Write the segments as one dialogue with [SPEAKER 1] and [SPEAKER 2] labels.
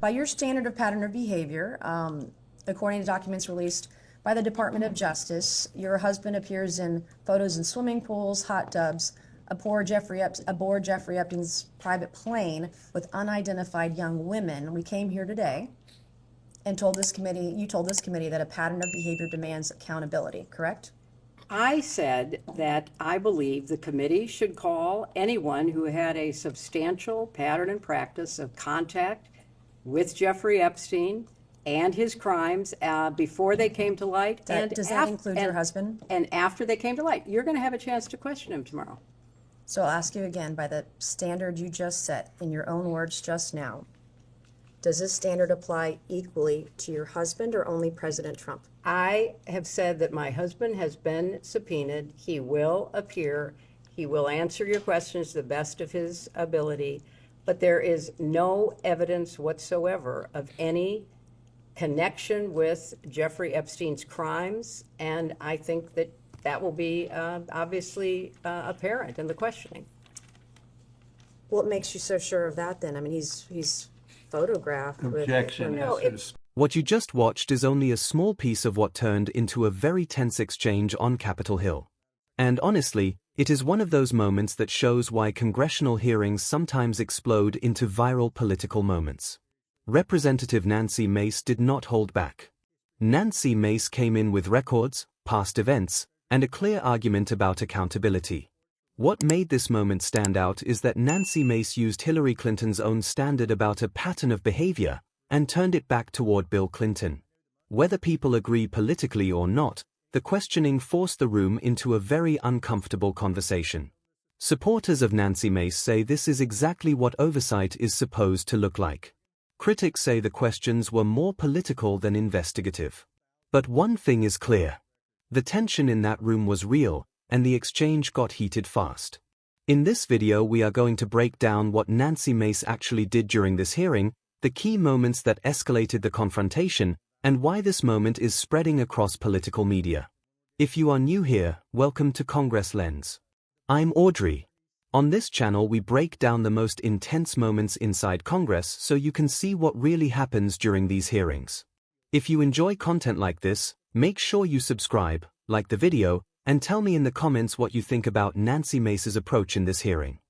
[SPEAKER 1] By your standard of pattern of behavior, according to documents released by the Department of Justice, your husband appears in photos in swimming pools, hot tubs, aboard Jeffrey Epstein's private plane with unidentified young women. We came here today and told this committee, you told this committee that a pattern of behavior demands accountability, correct?
[SPEAKER 2] I said that I believe the committee should call anyone who had a substantial pattern and practice of contact with Jeffrey Epstein and his crimes before they came to light.
[SPEAKER 1] Does that include your husband?
[SPEAKER 2] And after they came to light. You're going to have a chance to question him tomorrow.
[SPEAKER 1] So I'll ask you again, by the standard you just set in your own words just now, does this standard apply equally to your husband or only President Trump?
[SPEAKER 2] I have said that my husband has been subpoenaed. He will appear. He will answer your questions to the best of his ability. But there is no evidence whatsoever of any connection with Jeffrey Epstein's crimes. And I think that that will be obviously apparent in the questioning.
[SPEAKER 1] What makes you so sure of that then? I mean, he's photographed
[SPEAKER 3] Objection.
[SPEAKER 1] with...
[SPEAKER 4] What you just watched is only a small piece of what turned into a very tense exchange on Capitol Hill. And honestly, it is one of those moments that shows why congressional hearings sometimes explode into viral political moments. Representative Nancy Mace did not hold back. Nancy Mace came in with records, past events, and a clear argument about accountability. What made this moment stand out is that Nancy Mace used Hillary Clinton's own standard about a pattern of behavior and turned it back toward Bill Clinton. Whether people agree politically or not, the questioning forced the room into a very uncomfortable conversation. Supporters of Nancy Mace say this is exactly what oversight is supposed to look like. Critics say the questions were more political than investigative. But one thing is clear. The tension in that room was real, and the exchange got heated fast. In this video we are going to break down what Nancy Mace actually did during this hearing, the key moments that escalated the confrontation, and why this moment is spreading across political media. If you are new here, welcome to Congress Lens. I'm Audrey. On this channel we break down the most intense moments inside Congress so you can see what really happens during these hearings. If you enjoy content like this, make sure you subscribe, like the video, and tell me in the comments what you think about Nancy Mace's approach in this hearing.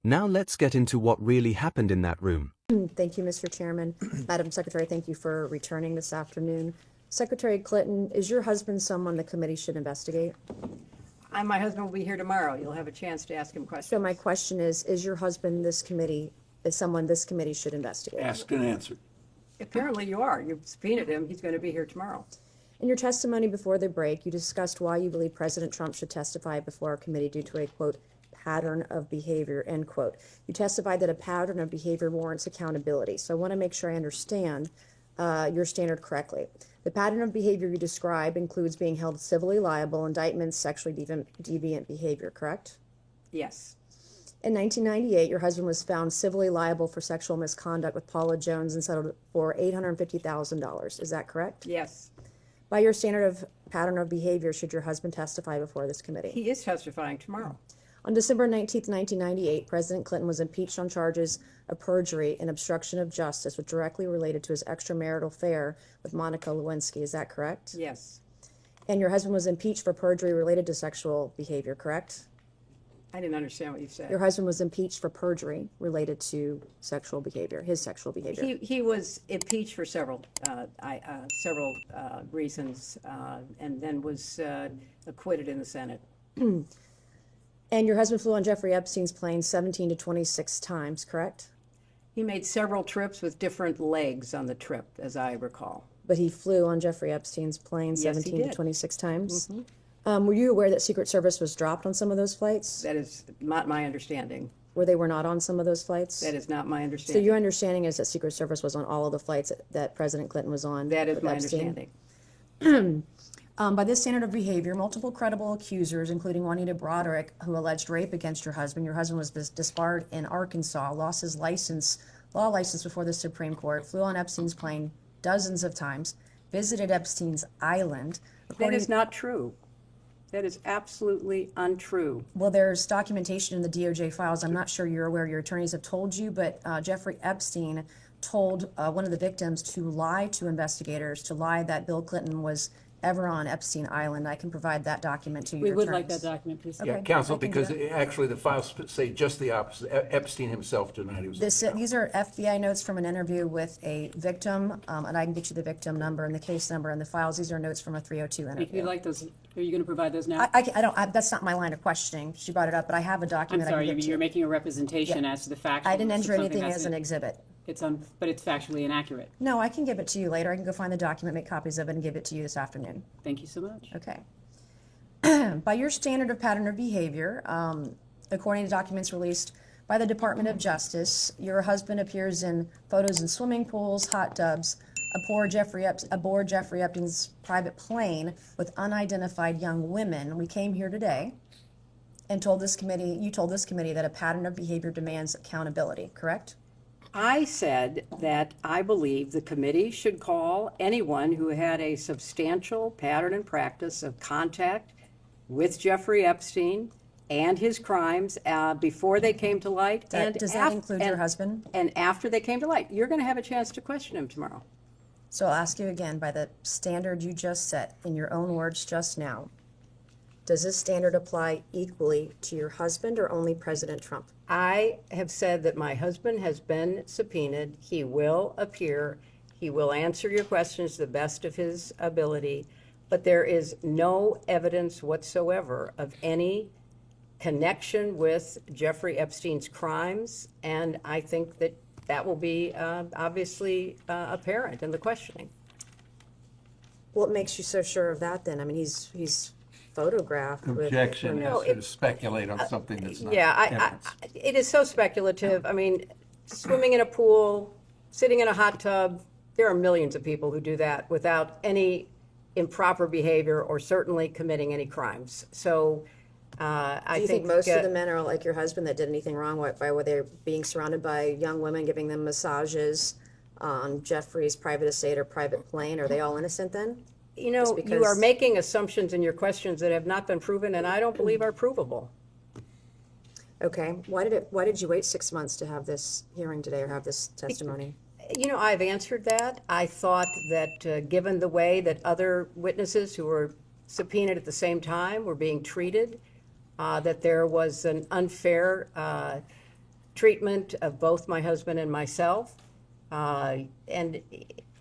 [SPEAKER 4] Now let's get into what really happened in that room.
[SPEAKER 1] Thank you, Mr. Chairman. Madam Secretary, thank you for returning this afternoon. Secretary Clinton, is your husband someone the committee should investigate?
[SPEAKER 2] My husband will be here tomorrow. You'll have a chance to ask him questions.
[SPEAKER 1] So my question is your husband someone this committee should investigate?
[SPEAKER 3] Asked and answered.
[SPEAKER 2] Apparently you are. You've subpoenaed him. He's going to be here tomorrow.
[SPEAKER 1] In your testimony before the break, you discussed why you believe President Trump should testify before our committee due to a, quote, pattern of behavior, end quote. You testified that a pattern of behavior warrants accountability. So I want to make sure I understand your standard correctly. The pattern of behavior you describe includes being held civilly liable, indictments, sexually deviant behavior, correct?
[SPEAKER 2] Yes.
[SPEAKER 1] In 1998, your husband was found civilly liable for sexual misconduct with Paula Jones and settled for $850,000. Is that correct?
[SPEAKER 2] Yes.
[SPEAKER 1] By your standard of pattern of behavior, should your husband testify before this committee?
[SPEAKER 2] He is testifying tomorrow.
[SPEAKER 1] On December 19, 1998, President Clinton was impeached on charges of perjury and obstruction of justice, which directly related to his extramarital affair with Monica Lewinsky. Is that correct?
[SPEAKER 2] Yes.
[SPEAKER 1] And your husband was impeached for perjury related to sexual behavior, correct?
[SPEAKER 2] I didn't understand what you said.
[SPEAKER 1] Your husband was impeached for perjury related to sexual behavior, his sexual behavior.
[SPEAKER 2] He was impeached for several reasons, and then was acquitted in the Senate.
[SPEAKER 1] And your husband flew on Jeffrey Epstein's plane 17 to 26 times, correct?
[SPEAKER 2] He made several trips with different legs on the trip, as I recall.
[SPEAKER 1] But he flew on Jeffrey Epstein's plane 17 to 26 times? Mm-hmm. Were you aware that Secret Service was dropped on some of those flights?
[SPEAKER 2] That is not my understanding.
[SPEAKER 1] Where they were not on some of those flights?
[SPEAKER 2] That is not my understanding.
[SPEAKER 1] So your understanding is that Secret Service was on all of the flights that President Clinton was on?
[SPEAKER 2] That is my understanding.
[SPEAKER 1] By this standard of behavior, multiple credible accusers, including Juanita Broderick, who alleged rape against your husband was disbarred in Arkansas, lost his law license before the Supreme Court, flew on Epstein's plane dozens of times, visited Epstein's island.
[SPEAKER 2] That is not true. That is absolutely untrue.
[SPEAKER 1] Well, there's documentation in the DOJ files. I'm not sure you're aware, your attorneys have told you, but Jeffrey Epstein told one of the victims to lie to investigators, to lie that Bill Clinton was ever on Epstein Island. I can provide that document to you.
[SPEAKER 3] We would like that document, please.
[SPEAKER 1] Okay.
[SPEAKER 5] Yeah, counsel,
[SPEAKER 1] I can do
[SPEAKER 5] because
[SPEAKER 1] that.
[SPEAKER 5] actually the files say just the opposite. Epstein himself denied he was.
[SPEAKER 1] These are FBI notes from an interview with a victim, and I can get you the victim number and the case number and the files. These are notes from a 302
[SPEAKER 3] If
[SPEAKER 1] interview.
[SPEAKER 3] you'd like those, are you going to provide those now?
[SPEAKER 1] I don't, that's not my line of questioning. She brought it up, but I have a
[SPEAKER 3] I'm
[SPEAKER 1] document I
[SPEAKER 3] sorry,
[SPEAKER 1] can get to
[SPEAKER 3] you're
[SPEAKER 1] you.
[SPEAKER 3] making a representation
[SPEAKER 1] Yeah.
[SPEAKER 3] as to the facts.
[SPEAKER 1] I didn't enter anything as an exhibit.
[SPEAKER 3] But it's factually inaccurate.
[SPEAKER 1] No, I can give it to you later. I can go find the document, make copies of it, and give it to you this afternoon.
[SPEAKER 3] Thank you so much.
[SPEAKER 1] Okay. By your standard of pattern of behavior, according to documents released by the Department of Justice, your husband appears in photos in swimming pools, hot tubs, aboard Jeffrey Epstein's private plane with unidentified young women. We came here today and told this committee, you told this committee that a pattern of behavior demands accountability, correct?
[SPEAKER 2] I said that I believe the committee should call anyone who had a substantial pattern and practice of contact with Jeffrey Epstein and his crimes before they came to light.
[SPEAKER 1] Does that include your husband?
[SPEAKER 2] And after they came to light. You're going to have a chance to question him tomorrow.
[SPEAKER 1] So I'll ask you again, by the standard you just set in your own words just now, does this standard apply equally to your husband or only President Trump?
[SPEAKER 2] I have said that my husband has been subpoenaed. He will appear. He will answer your questions to the best of his ability. But there is no evidence whatsoever of any connection with Jeffrey Epstein's crimes. And I think that that will be obviously apparent in the questioning.
[SPEAKER 1] What makes you so sure of that then? I mean, he's photographed with.
[SPEAKER 5] Objection
[SPEAKER 2] No,
[SPEAKER 5] is to speculate on something that's not
[SPEAKER 2] Yeah,
[SPEAKER 5] evidence.
[SPEAKER 2] it is so speculative. I mean, swimming in a pool, sitting in a hot tub, there are millions of people who do that without any improper behavior or certainly committing any crimes. So I
[SPEAKER 1] Do you think
[SPEAKER 2] think
[SPEAKER 1] most of the men are like your husband that did anything wrong? Why were they being surrounded by young women, giving them massages on Jeffrey's private estate or private plane? Are they all innocent then?
[SPEAKER 2] you know,
[SPEAKER 1] Just
[SPEAKER 2] you
[SPEAKER 1] because-
[SPEAKER 2] are making assumptions in your questions that have not been proven and I don't believe are provable.
[SPEAKER 1] Okay, why did you wait 6 months to have this hearing today or have this testimony?
[SPEAKER 2] You know, I've answered that. I thought that given the way that other witnesses who were subpoenaed at the same time were being treated, that there was an unfair treatment of both my husband and myself. And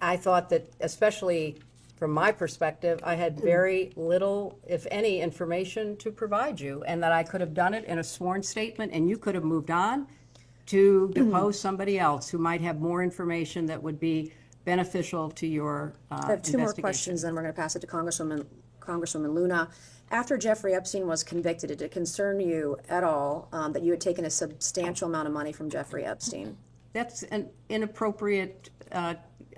[SPEAKER 2] I thought that, especially from my perspective, I had very little, if any, information to provide you, and that I could have done it in a sworn statement, and you could have moved on to depose somebody else who might have more information that would be beneficial to your
[SPEAKER 1] I have two more
[SPEAKER 2] investigation.
[SPEAKER 1] questions, then we're going to pass it to Congresswoman Luna. After Jeffrey Epstein was convicted, did it concern you at all that you had taken a substantial amount of money from Jeffrey Epstein?
[SPEAKER 2] That's an inappropriate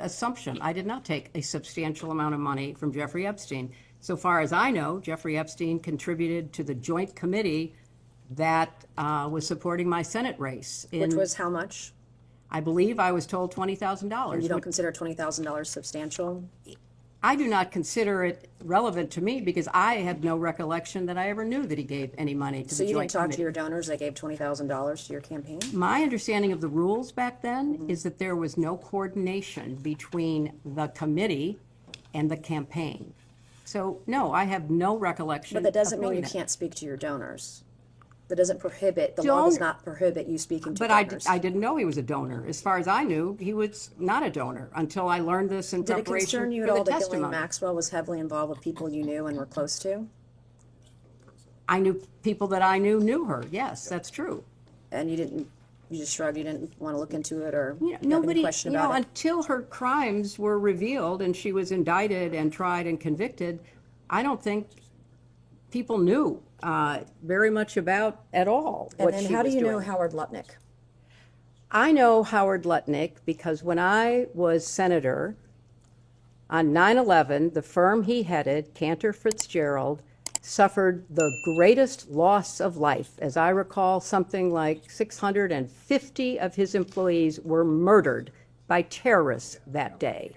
[SPEAKER 2] assumption. I did not take a substantial amount of money from Jeffrey Epstein. So far as I know, Jeffrey Epstein contributed to the joint committee that was supporting my Senate race.
[SPEAKER 1] Which was how much?
[SPEAKER 2] I believe I was told $20,000.
[SPEAKER 1] You don't consider $20,000 substantial?
[SPEAKER 2] I do not consider it relevant to me because I had no recollection that I ever knew that he gave any money to
[SPEAKER 1] So
[SPEAKER 2] the
[SPEAKER 1] you
[SPEAKER 2] joint
[SPEAKER 1] didn't talk to
[SPEAKER 2] committee.
[SPEAKER 1] your donors that gave $20,000 to your campaign?
[SPEAKER 2] My understanding of the rules back then is that there was no coordination between the committee and the campaign. So, no, I have no recollection.
[SPEAKER 1] But that doesn't
[SPEAKER 2] of
[SPEAKER 1] mean
[SPEAKER 2] knowing
[SPEAKER 1] you
[SPEAKER 2] that.
[SPEAKER 1] can't speak to your donors. That doesn't prohibit, the law does
[SPEAKER 2] Don't-
[SPEAKER 1] not prohibit you speaking to
[SPEAKER 2] But
[SPEAKER 1] donors.
[SPEAKER 2] I didn't know he was a donor. As far as I knew, he was not a donor until I learned this in
[SPEAKER 1] Did it
[SPEAKER 2] preparation
[SPEAKER 1] concern you
[SPEAKER 2] for
[SPEAKER 1] at
[SPEAKER 2] the
[SPEAKER 1] all that Ghislaine
[SPEAKER 2] testimony.
[SPEAKER 1] Maxwell was heavily involved with people you knew and were close to?
[SPEAKER 2] I knew people that I knew her. Yes, that's true.
[SPEAKER 1] And you just shrugged, you didn't want to look into it or
[SPEAKER 2] You know,
[SPEAKER 1] have any
[SPEAKER 2] nobody,
[SPEAKER 1] question
[SPEAKER 2] you know,
[SPEAKER 1] about it?
[SPEAKER 2] until her crimes were revealed and she was indicted and tried and convicted, I don't think people knew very much about at all
[SPEAKER 1] And
[SPEAKER 2] what
[SPEAKER 1] then
[SPEAKER 2] she
[SPEAKER 1] how do
[SPEAKER 2] was
[SPEAKER 1] you know
[SPEAKER 2] doing.
[SPEAKER 1] Howard Lutnick?
[SPEAKER 2] I know Howard Lutnick because when I was senator on 9/11, the firm he headed, Cantor Fitzgerald, suffered the greatest loss of life. As I recall, something like 650 of his employees were murdered by terrorists that day.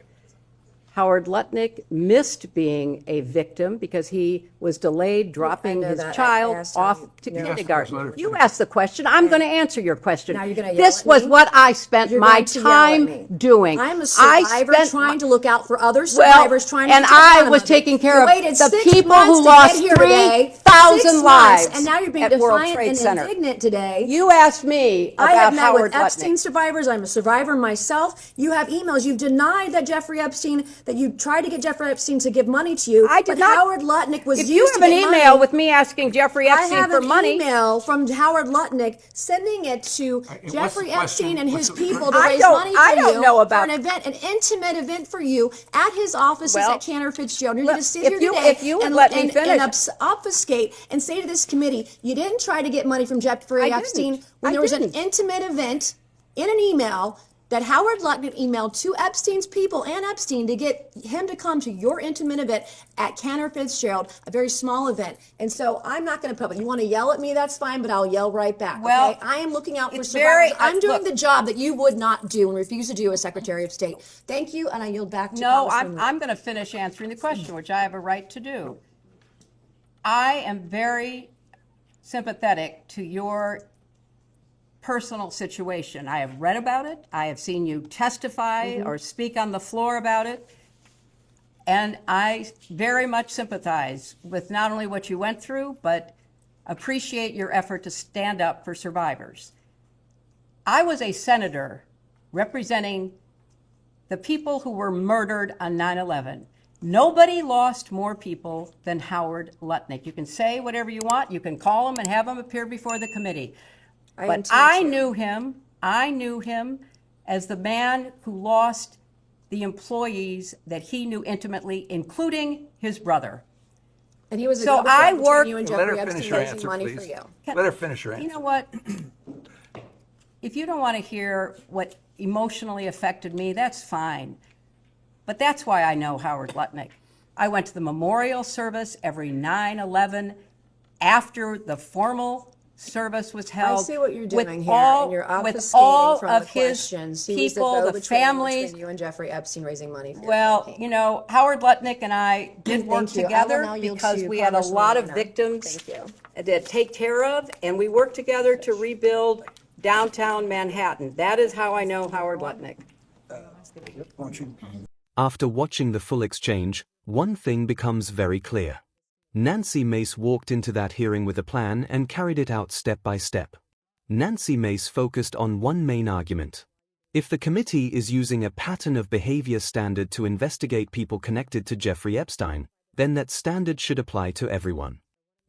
[SPEAKER 2] Howard Lutnick missed being a victim because he was delayed dropping
[SPEAKER 1] know
[SPEAKER 2] his
[SPEAKER 1] that. I
[SPEAKER 2] child
[SPEAKER 1] asked
[SPEAKER 2] off
[SPEAKER 1] him.
[SPEAKER 2] to
[SPEAKER 1] You asked
[SPEAKER 2] kindergarten. You asked the question. I'm going to answer your question.
[SPEAKER 1] Now you're gonna yell
[SPEAKER 2] This
[SPEAKER 1] at
[SPEAKER 2] was
[SPEAKER 1] me?
[SPEAKER 2] what I spent
[SPEAKER 1] You're
[SPEAKER 2] my
[SPEAKER 1] going to yell at
[SPEAKER 2] time
[SPEAKER 1] me.
[SPEAKER 2] doing.
[SPEAKER 1] I'm a
[SPEAKER 2] I
[SPEAKER 1] survivor
[SPEAKER 2] spent
[SPEAKER 1] trying to look out for other
[SPEAKER 2] well,
[SPEAKER 1] survivors, trying to
[SPEAKER 2] and
[SPEAKER 1] keep the
[SPEAKER 2] I
[SPEAKER 1] bottom
[SPEAKER 2] was
[SPEAKER 1] of it.
[SPEAKER 2] taking care
[SPEAKER 1] You
[SPEAKER 2] of
[SPEAKER 1] waited
[SPEAKER 2] the
[SPEAKER 1] 6
[SPEAKER 2] people
[SPEAKER 1] months
[SPEAKER 2] who
[SPEAKER 1] to
[SPEAKER 2] lost
[SPEAKER 1] get here today.
[SPEAKER 2] 3,000
[SPEAKER 1] 6 months,
[SPEAKER 2] lives
[SPEAKER 1] and now you're being
[SPEAKER 2] at World
[SPEAKER 1] defiant
[SPEAKER 2] Trade
[SPEAKER 1] and
[SPEAKER 2] Center.
[SPEAKER 1] indignant today.
[SPEAKER 2] You asked me
[SPEAKER 1] I
[SPEAKER 2] about
[SPEAKER 1] have met
[SPEAKER 2] Howard
[SPEAKER 1] with Epstein
[SPEAKER 2] Lutnick.
[SPEAKER 1] survivors. I'm a survivor myself. You have emails. You've denied that Jeffrey Epstein, that you tried to get Jeffrey Epstein to give money to you.
[SPEAKER 2] I did
[SPEAKER 1] but
[SPEAKER 2] not.
[SPEAKER 1] Howard Lutnick was
[SPEAKER 2] If
[SPEAKER 1] used
[SPEAKER 2] you
[SPEAKER 1] to
[SPEAKER 2] have an
[SPEAKER 1] get
[SPEAKER 2] email
[SPEAKER 1] money.
[SPEAKER 2] with me asking Jeffrey
[SPEAKER 1] I
[SPEAKER 2] Epstein
[SPEAKER 1] have
[SPEAKER 2] for
[SPEAKER 1] an
[SPEAKER 2] money,
[SPEAKER 1] email from Howard Lutnick sending it to
[SPEAKER 5] what's the
[SPEAKER 1] Jeffrey
[SPEAKER 5] question?
[SPEAKER 1] Epstein and
[SPEAKER 5] What's
[SPEAKER 1] his
[SPEAKER 5] the-
[SPEAKER 1] people to
[SPEAKER 2] I
[SPEAKER 1] raise
[SPEAKER 2] don't-
[SPEAKER 1] money for
[SPEAKER 2] I don't
[SPEAKER 1] you
[SPEAKER 2] know about-
[SPEAKER 1] for an event, an intimate event for you at his offices
[SPEAKER 2] Well,
[SPEAKER 1] at Cantor Fitzgerald. You're
[SPEAKER 2] look,
[SPEAKER 1] going to sit
[SPEAKER 2] if
[SPEAKER 1] here
[SPEAKER 2] you-
[SPEAKER 1] today
[SPEAKER 2] if you would
[SPEAKER 1] and,
[SPEAKER 2] let me
[SPEAKER 1] and,
[SPEAKER 2] finish.
[SPEAKER 1] and obfuscate and say to this committee, you didn't try to get money from Jeffrey
[SPEAKER 2] I
[SPEAKER 1] Epstein
[SPEAKER 2] didn't.
[SPEAKER 1] when
[SPEAKER 2] I
[SPEAKER 1] there was
[SPEAKER 2] didn't.
[SPEAKER 1] an intimate event in an email that Howard Lutnick emailed to Epstein's people and Epstein to get him to come to your intimate event at Cantor Fitzgerald, a very small event. And so I'm not going to public. You want to yell at me, that's fine, but I'll yell right back.
[SPEAKER 2] Well,
[SPEAKER 1] okay? I am looking out for
[SPEAKER 2] it's
[SPEAKER 1] survivors.
[SPEAKER 2] very-
[SPEAKER 1] I'm doing
[SPEAKER 2] look.
[SPEAKER 1] the job that you would not do and refuse to do as Secretary of State. Thank you, and I yield back to
[SPEAKER 2] no,
[SPEAKER 1] Congresswoman.
[SPEAKER 2] I'm going to finish answering the question, which I have a right to do. I am very sympathetic to your personal situation. I have read about it. I have seen you testify or speak on the floor about it. And I very much sympathize with not only what you went through, but appreciate your effort to stand up for survivors. I was a senator representing the people who were murdered on 9/11. Nobody lost more people than Howard Lutnick. You can say whatever you want. You can call him and have him appear before the committee. But I knew him as the man who lost the employees that he knew intimately, including his brother.
[SPEAKER 1] And he was a
[SPEAKER 2] So
[SPEAKER 1] go-between
[SPEAKER 2] I
[SPEAKER 1] between
[SPEAKER 2] worked-
[SPEAKER 1] you and
[SPEAKER 5] Let
[SPEAKER 1] Jeffrey
[SPEAKER 5] her finish
[SPEAKER 1] Epstein
[SPEAKER 5] her
[SPEAKER 1] raising
[SPEAKER 5] answer,
[SPEAKER 1] money
[SPEAKER 5] please.
[SPEAKER 1] for you.
[SPEAKER 5] Let her finish her answer.
[SPEAKER 2] You know what? If you don't want to hear what emotionally affected me, that's fine. But that's why I know Howard Lutnick. I went to the memorial service every 9/11 after the formal service was held.
[SPEAKER 1] I see what you're
[SPEAKER 2] with
[SPEAKER 1] doing here,
[SPEAKER 2] all-
[SPEAKER 1] and you're
[SPEAKER 2] with
[SPEAKER 1] obfuscating
[SPEAKER 2] all
[SPEAKER 1] from
[SPEAKER 2] of
[SPEAKER 1] the
[SPEAKER 2] his
[SPEAKER 1] questions. He was
[SPEAKER 2] people, the
[SPEAKER 1] go-between
[SPEAKER 2] families.
[SPEAKER 1] between you and Jeffrey Epstein raising money for your
[SPEAKER 2] Well,
[SPEAKER 1] campaign.
[SPEAKER 2] you know, Howard Lutnick and I did work
[SPEAKER 1] Thank you. I will
[SPEAKER 2] together
[SPEAKER 1] now yield
[SPEAKER 2] because
[SPEAKER 1] to
[SPEAKER 2] we had a lot of
[SPEAKER 1] Congresswoman.
[SPEAKER 2] victims
[SPEAKER 1] Thank you.
[SPEAKER 2] to take care of, and we worked together to rebuild downtown Manhattan. That is how I know Howard Lutnick.
[SPEAKER 4] After watching the full exchange, one thing becomes very clear. Nancy Mace walked into that hearing with a plan and carried it out step by step. Nancy Mace focused on one main argument. If the committee is using a pattern of behavior standard to investigate people connected to Jeffrey Epstein, then that standard should apply to everyone.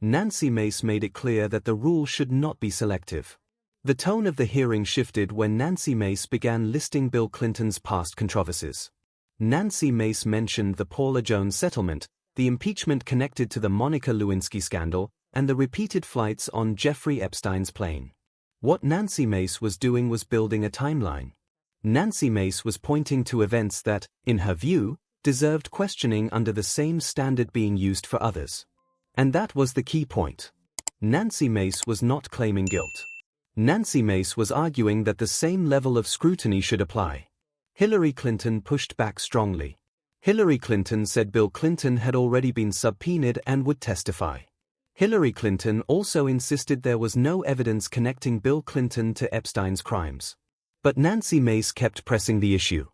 [SPEAKER 4] Nancy Mace made it clear that the rule should not be selective. The tone of the hearing shifted when Nancy Mace began listing Bill Clinton's past controversies. Nancy Mace mentioned the Paula Jones settlement, the impeachment connected to the Monica Lewinsky scandal, and the repeated flights on Jeffrey Epstein's plane. What Nancy Mace was doing was building a timeline. Nancy Mace was pointing to events that, in her view, deserved questioning under the same standard being used for others. And that was the key point. Nancy Mace was not claiming guilt. Nancy Mace was arguing that the same level of scrutiny should apply. Hillary Clinton pushed back strongly. Hillary Clinton said Bill Clinton had already been subpoenaed and would testify. Hillary Clinton also insisted there was no evidence connecting Bill Clinton to Epstein's crimes. But Nancy Mace kept pressing the issue.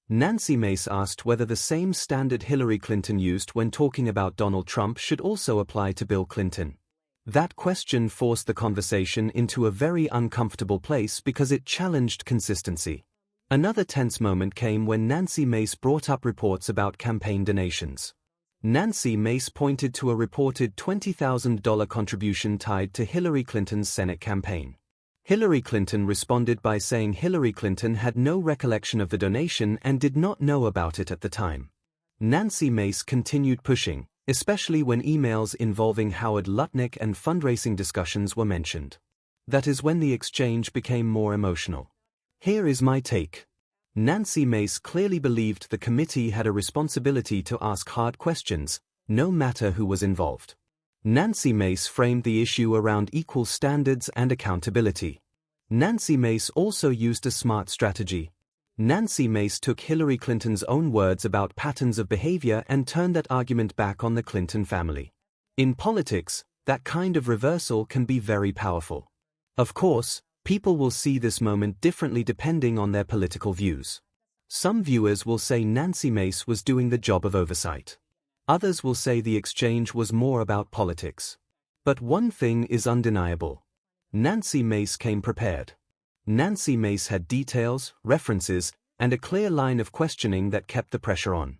[SPEAKER 4] Nancy Mace asked whether the same standard Hillary Clinton used when talking about Donald Trump should also apply to Bill Clinton. That question forced the conversation into a very uncomfortable place because it challenged consistency. Another tense moment came when Nancy Mace brought up reports about campaign donations. Nancy Mace pointed to a reported $20,000 contribution tied to Hillary Clinton's Senate campaign. Hillary Clinton responded by saying Hillary Clinton had no recollection of the donation and did not know about it at the time. Nancy Mace continued pushing, especially when emails involving Howard Lutnick and fundraising discussions were mentioned. That is when the exchange became more emotional. Here is my take. Nancy Mace clearly believed the committee had a responsibility to ask hard questions, no matter who was involved. Nancy Mace framed the issue around equal standards and accountability. Nancy Mace also used a smart strategy. Nancy Mace took Hillary Clinton's own words about patterns of behavior and turned that argument back on the Clinton family. In politics, that kind of reversal can be very powerful. Of course, people will see this moment differently depending on their political views. Some viewers will say Nancy Mace was doing the job of oversight. Others will say the exchange was more about politics. But one thing is undeniable. Nancy Mace came prepared. Nancy Mace had details, references, and a clear line of questioning that kept the pressure on.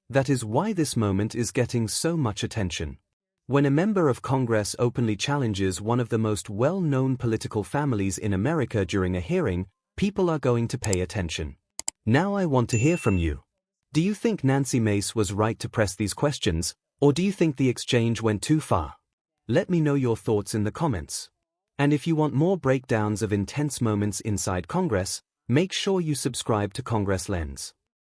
[SPEAKER 4] That is why this moment is getting so much attention. When a member of Congress openly challenges one of the most well-known political families in America during a hearing, people are going to pay attention. Now I want to hear from you. Do you think Nancy Mace was right to press these questions, or do you think the exchange went too far? Let me know your thoughts in the comments. And if you want more breakdowns of intense moments inside Congress, make sure you subscribe to Congress Lens.